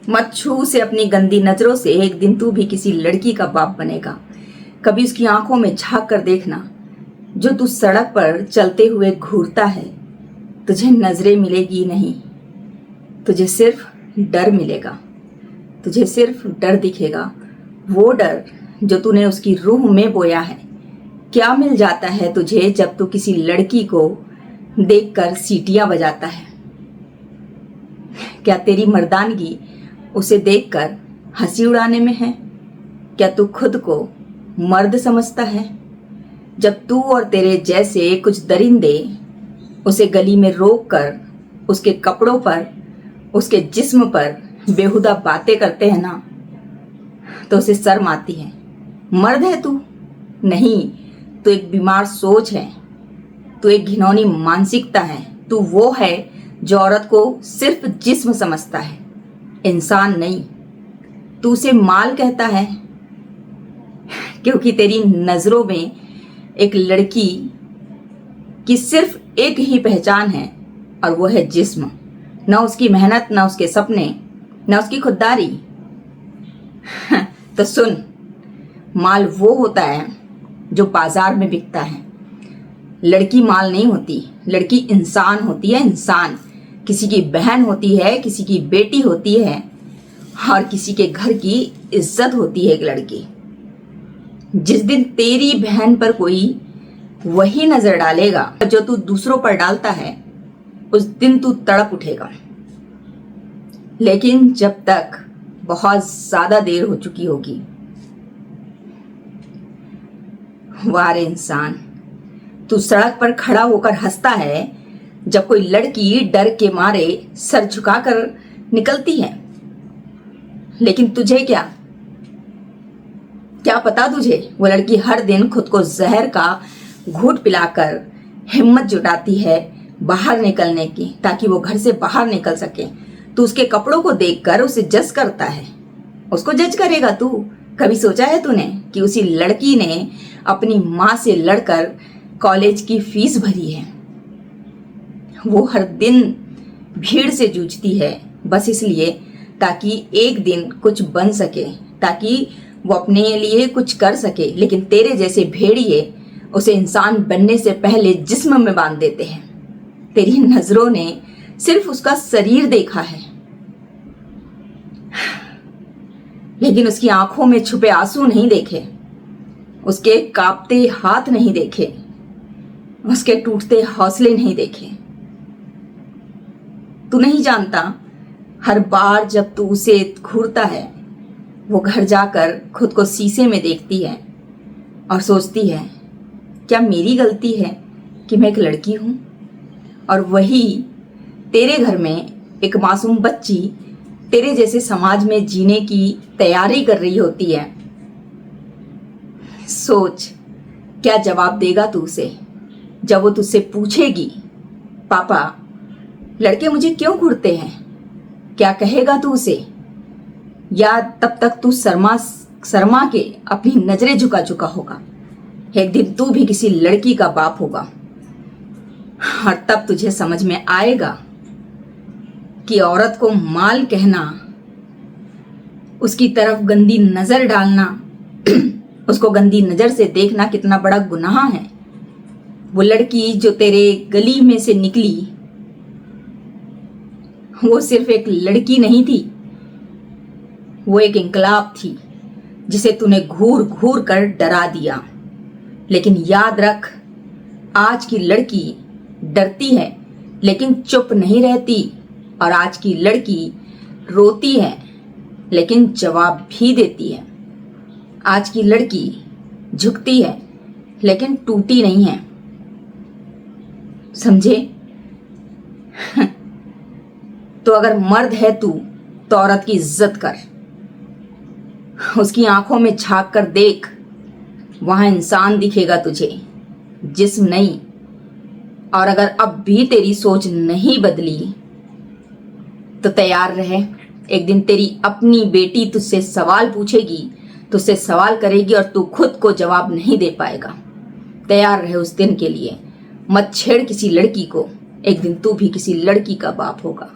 मत छू उसे अपनी गंदी नजरों से, एक दिन तू भी किसी लड़की का बाप बनेगा। कभी उसकी आंखों में झांक कर देखना, जो तू सड़क पर चलते हुए घूरता है। तुझे नजरें मिलेगी नहीं, तुझे सिर्फ डर मिलेगा। तुझे सिर्फ डर दिखेगा, वो डर जो तूने उसकी रूह में बोया है। क्या मिल जाता है तुझे जब तू किसी लड़की को देखकर सीटियां बजाता है? क्या तेरी मर्दानगी उसे देखकर हंसी उड़ाने में है? क्या तू खुद को मर्द समझता है? जब तू और तेरे जैसे कुछ दरिंदे उसे गली में रोककर उसके कपड़ों पर, उसके जिस्म पर बेहुदा बातें करते हैं ना, तो उसे शर्म आती है। मर्द है तू? नहीं, तू एक बीमार सोच है। तू एक घिनौनी मानसिकता है। तू वो है जो औरत को सिर्फ जिस्म समझता है, इंसान नहीं। तू उसे माल कहता है क्योंकि तेरी नजरों में एक लड़की की सिर्फ एक ही पहचान है, और वो है जिस्म। ना उसकी मेहनत, ना उसके सपने, ना उसकी खुददारी। तो सुन, माल वो होता है जो बाजार में बिकता है। लड़की माल नहीं होती, लड़की इंसान होती है, इंसान। किसी की बहन होती है, किसी की बेटी होती है, और किसी के घर की इज्जत होती है एक लड़की। जिस दिन तेरी बहन पर कोई वही नजर डालेगा जो तू दूसरों पर डालता है, उस दिन तू तड़प उठेगा। लेकिन जब तक बहुत ज्यादा देर हो चुकी होगी। वाह रे इंसान, तू सड़क पर खड़ा होकर हंसता है जब कोई लड़की डर के मारे सर झुकाकर निकलती है। लेकिन तुझे क्या पता तुझे, वो लड़की हर दिन खुद को जहर का घूंट पिलाकर हिम्मत जुटाती है बाहर निकलने की, ताकि वो घर से बाहर निकल सके। तू उसके कपड़ों को देखकर उसे जज करता है। उसको जज करेगा तू? कभी सोचा है तूने कि उसी लड़की ने अपनी माँ से लड़कर कॉलेज की फीस भरी है? वो हर दिन भीड़ से जूझती है बस इसलिए ताकि एक दिन कुछ बन सके, ताकि वो अपने लिए कुछ कर सके। लेकिन तेरे जैसे भेड़िए उसे इंसान बनने से पहले जिस्म में बांध देते हैं। तेरी नजरों ने सिर्फ उसका शरीर देखा है, लेकिन उसकी आंखों में छुपे आंसू नहीं देखे, उसके कांपते हाथ नहीं देखे, उसके टूटते हौसले नहीं देखे। तू नहीं जानता, हर बार जब तू उसे घूरता है, वो घर जाकर खुद को शीशे में देखती है और सोचती है, क्या मेरी गलती है कि मैं एक लड़की हूं? और वही तेरे घर में एक मासूम बच्ची तेरे जैसे समाज में जीने की तैयारी कर रही होती है। सोच, क्या जवाब देगा तू उसे जब वो तुझसे पूछेगी, पापा लड़के मुझे क्यों घूरते हैं? क्या कहेगा तू उसे? या तब तक तू शर्मा के अपनी नजरें झुका चुका होगा? एक दिन तू भी किसी लड़की का बाप होगा, और तब तुझे समझ में आएगा कि औरत को माल कहना, उसकी तरफ गंदी नजर डालना, उसको गंदी नजर से देखना कितना बड़ा गुनाह है। वो लड़की जो तेरे गली में से निकली, वो सिर्फ एक लड़की नहीं थी, वो एक इंकलाब थी जिसे तूने घूर घूर कर डरा दिया। लेकिन याद रख, आज की लड़की डरती है लेकिन चुप नहीं रहती, और आज की लड़की रोती है लेकिन जवाब भी देती है। आज की लड़की झुकती है लेकिन टूटी नहीं है, समझे? तो अगर मर्द है तू, तो औरत की इज्जत कर, उसकी आंखों में झांक कर देख, वहां इंसान दिखेगा तुझे, जिस्म नहीं। और अगर अब भी तेरी सोच नहीं बदली तो तैयार रहे, एक दिन तेरी अपनी बेटी तुझसे सवाल पूछेगी, तुझसे सवाल करेगी और तू खुद को जवाब नहीं दे पाएगा। तैयार रहे उस दिन के लिए। मत छेड़ किसी लड़की को, एक दिन तू भी किसी लड़की का बाप होगा।